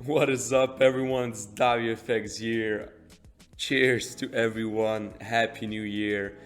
What is up, everyone? It's WFX here. Cheers to everyone. Happy New Year.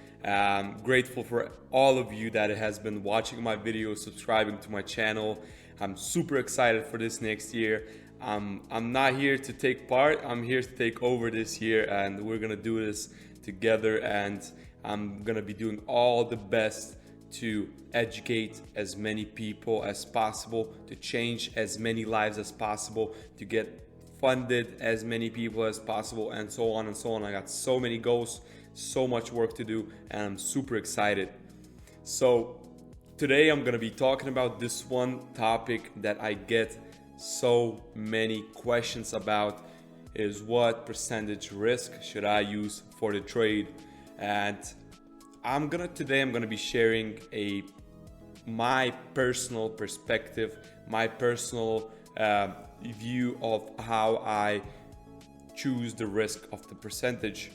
Grateful for all of you that has been watching my videos, subscribing to my channel. I'm super excited for this next year. I'm not here to take part. I'm here to take over this year, and we're gonna do this together. And I'm gonna be doing all the best to educate as many people as possible, to change as many lives as possible, to get funded as many people as possible, and so on and so on. I got so many goals, so much work to do, and I'm super excited. So today I'm gonna be talking about this one topic that I get so many questions about, is what percentage risk should I use for the trade. And today I'm gonna be sharing my personal perspective, my personal view of how I choose the risk of the percentage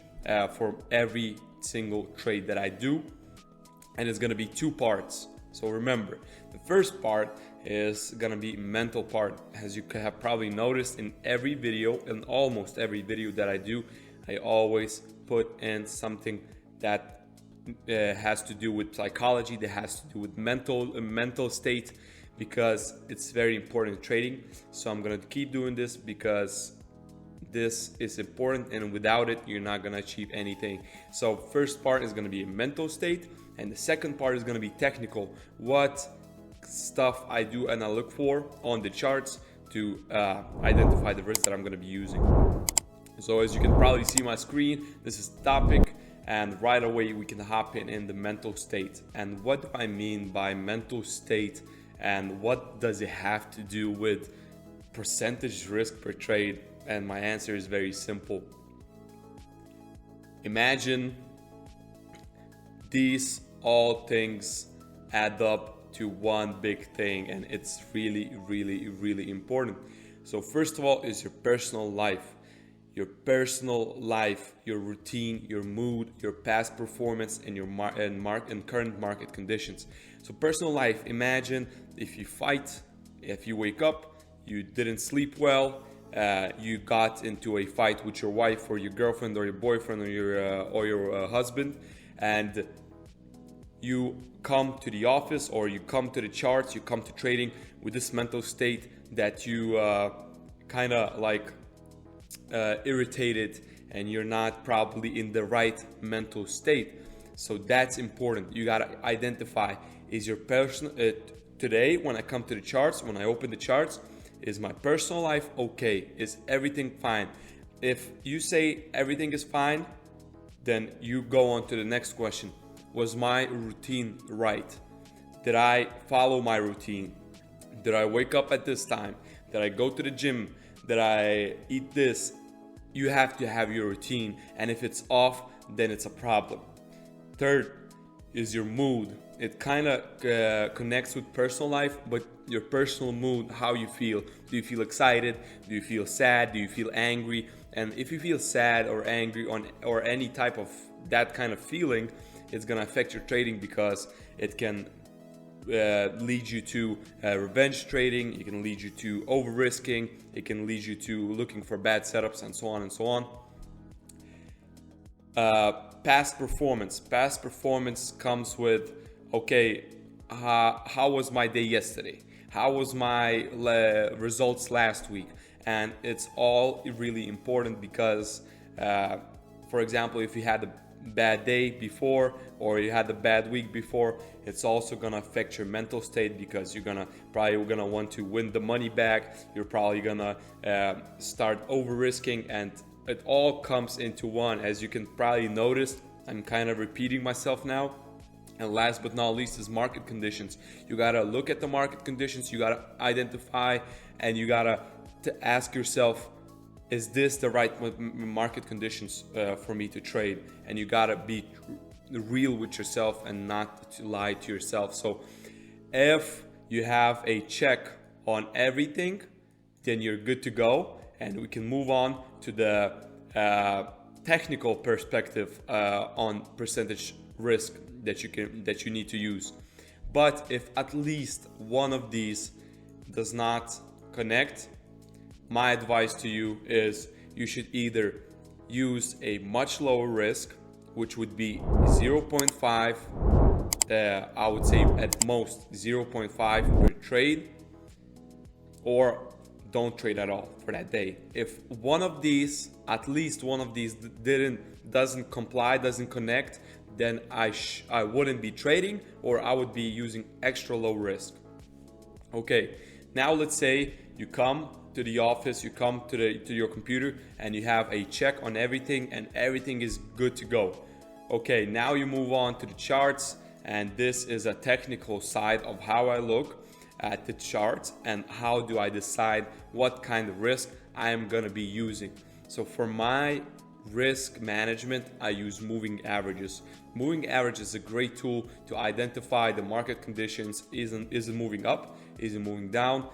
for every single trade that I do. And it's gonna be two parts. So remember, the first part is gonna be mental part. As you have probably noticed in every video, in almost every video that I do, I always put in something that has to do with psychology, that has to do with mental state, because it's very important in trading. So I'm gonna keep doing this because this is important, and without it you're not gonna achieve anything. So first part is gonna be a mental state, and the second part is gonna be technical, what stuff I do and I look for on the charts to identify the risk that I'm gonna be using. So as you can probably see my screen, this is the topic, and right away we can hop in the mental state. And what do I mean by mental state, and what does it have to do with percentage risk per trade? And my answer is very simple. Imagine these all things add up to one big thing, and it's really important. So first of all is your personal life. Your personal life, your routine, your mood, your past performance, and your current market conditions. So personal life, imagine if you wake up, you didn't sleep well, you got into a fight with your wife or your girlfriend or your boyfriend or your husband, and you come to the office or you come to the charts, you come to trading with this mental state that you kind of like irritated, and you're not probably in the right mental state. So that's important. You gotta identify, is your personal today when I come to the charts, when I open the charts, is my personal life okay? Is everything fine? If you say everything is fine, then you go on to the next question. Was my routine right? Did I follow my routine? Did I wake up at this time? Did I go to the gym? Did I eat this? You have to have your routine, and if it's off, then it's a problem. Third is your mood. It kind of connects with personal life, but your personal mood, how you feel. Do you feel excited? Do you feel sad? Do you feel angry? And if you feel sad or angry or any type of that kind of feeling, it's gonna affect your trading, because it can lead you to revenge trading, it can lead you to over risking, it can lead you to looking for bad setups, and so on and so on. Past performance comes with, okay, how was my day yesterday? How was my results last week? And it's all really important, because for example, if you had a bad day before or you had a bad week before, it's also gonna affect your mental state, because you're probably gonna want to win the money back. You're probably gonna start over risking, and it all comes into one. As you can probably notice, I'm kind of repeating myself now. And last but not least is market conditions. You gotta look at the market conditions, you gotta identify, and you gotta ask yourself, is this the right market conditions for me to trade? And you gotta be real with yourself and not to lie to yourself. So if you have a check on everything, then you're good to go, and we can move on to the technical perspective on percentage risk that you need to use. But if at least one of these does not connect, my advice to you is you should either use a much lower risk, which would be 0.5, I would say at most 0.5 per trade, or don't trade at all for that day. If one of these, at least one of these doesn't comply, doesn't connect, then I wouldn't be trading, or I would be using extra low risk. Okay, now let's say you come to the office, you come to your computer, and you have a check on everything, and everything is good to go. Okay, now you move on to the charts, and this is a technical side of how I look at the charts and how do I decide what kind of risk I am going to be using. So for my risk management, I use moving averages. Moving averages is a great tool to identify the market conditions. Is it moving up? Is it moving down?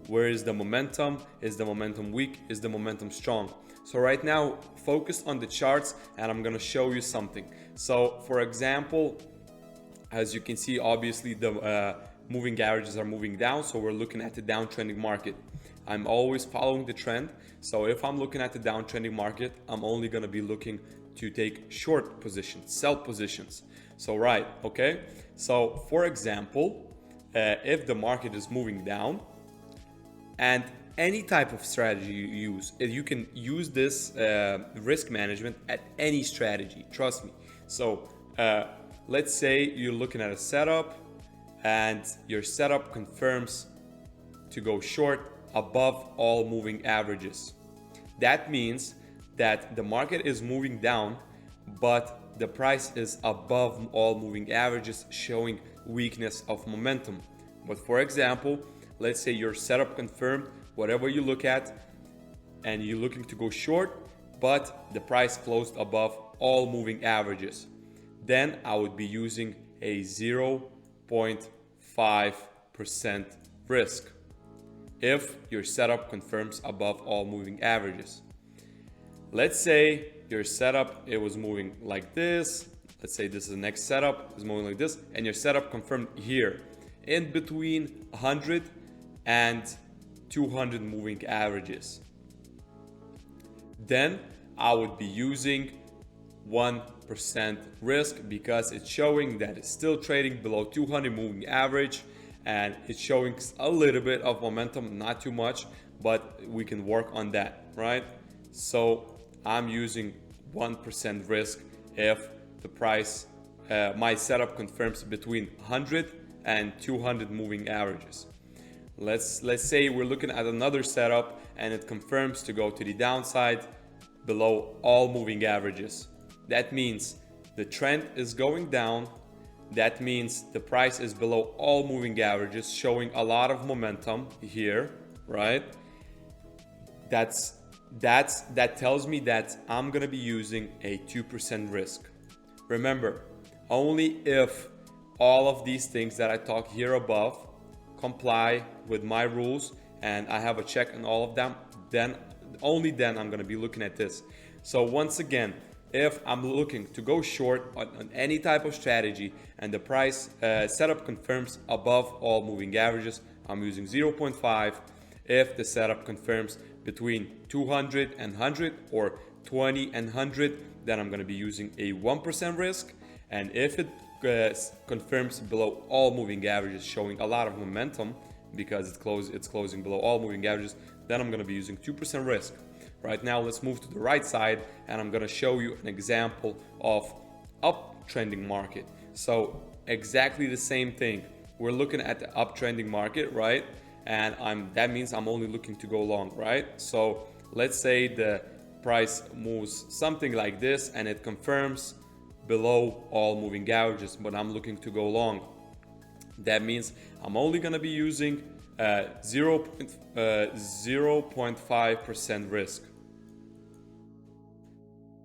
Where is the momentum? Is the momentum weak? Is the momentum strong? So right now, focus on the charts, and I'm going to show you something. So for example, as you can see, obviously the moving averages are moving down, so we're looking at the downtrending market. I'm always following the trend, so if I'm looking at the downtrending market, I'm only going to be looking to take short positions, sell positions. So right, okay, so for example, if the market is moving down, and any type of strategy you use, you can use this risk management at any strategy, trust me. So let's say you're looking at a setup, and your setup confirms to go short above all moving averages. That means that the market is moving down, but the price is above all moving averages, showing weakness of momentum. But for example, let's say your setup confirmed whatever you look at, and you're looking to go short, but the price closed above all moving averages. Then I would be using a 0.5% risk if your setup confirms above all moving averages. Let's say your setup, it was moving like this. Let's say this is the next setup, is moving like this, and your setup confirmed here in between 100 and 200 moving averages. Then I would be using 1% risk because it's showing that it's still trading below 200 moving average, and it's showing a little bit of momentum, not too much, but we can work on that, right? So I'm using 1% risk if the price, my setup confirms between 100 and 200 moving averages. Let's say we're looking at another setup and it confirms to go to the downside below all moving averages. That means the trend is going down. That means the price is below all moving averages, showing a lot of momentum here, right? That tells me that I'm gonna be using a 2% risk. Remember, only if all of these things that I talk here above comply with my rules and I have a check on all of them, then only then I'm gonna be looking at this. So once again, if I'm looking to go short on any type of strategy and the price setup confirms above all moving averages, I'm using 0.5. If the setup confirms between 200 and 100 or 20 and 100, then I'm going to be using a 1% risk. And if it confirms below all moving averages, showing a lot of momentum because it's closing below all moving averages, then I'm going to be using 2% risk. Right now, let's move to the right side, and I'm going to show you an example of uptrending market. So exactly the same thing. We're looking at the uptrending market, right? And that means I'm only looking to go long, right? So let's say the price moves something like this and it confirms below all moving averages, but I'm looking to go long. That means I'm only going to be using 0.5% risk.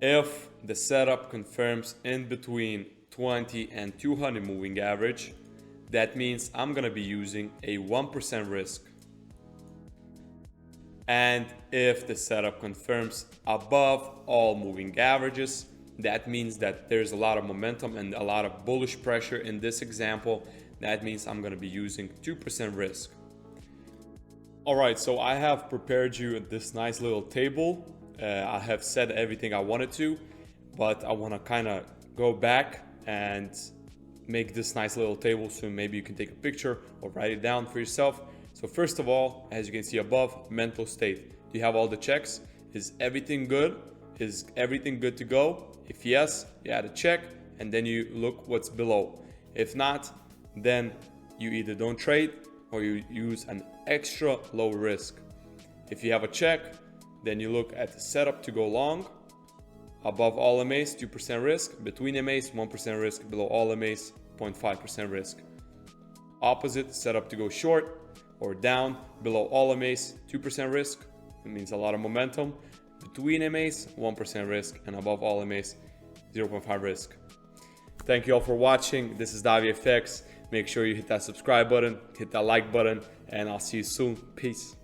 If the setup confirms in between 20 and 200 moving average, that means I'm going to be using a 1% risk. And if the setup confirms above all moving averages, that means that there's a lot of momentum and a lot of bullish pressure in this example. That means I'm going to be using 2% risk. All right, so I have prepared you this nice little table. I have said everything I wanted to, but I want to kind of go back and make this nice little table so maybe you can take a picture or write it down for yourself. So first of all, as you can see above, mental state. Do you have all the checks? Is everything good? Is everything good to go? If yes, you add a check and then you look what's below. If not, then you either don't trade or you use an extra low risk. If you have a check, then you look at the setup to go long. Above all MAs, 2% risk. Between MAs, 1% risk. Below all MAs, 0.5% risk. Opposite, setup to go short or down. Below all MAs, 2% risk. It means a lot of momentum. Between MAs, 1% risk. And above all MAs, 0.5 risk. Thank you all for watching. This is DaviFX. Make sure you hit that subscribe button, hit that like button, and I'll see you soon. Peace.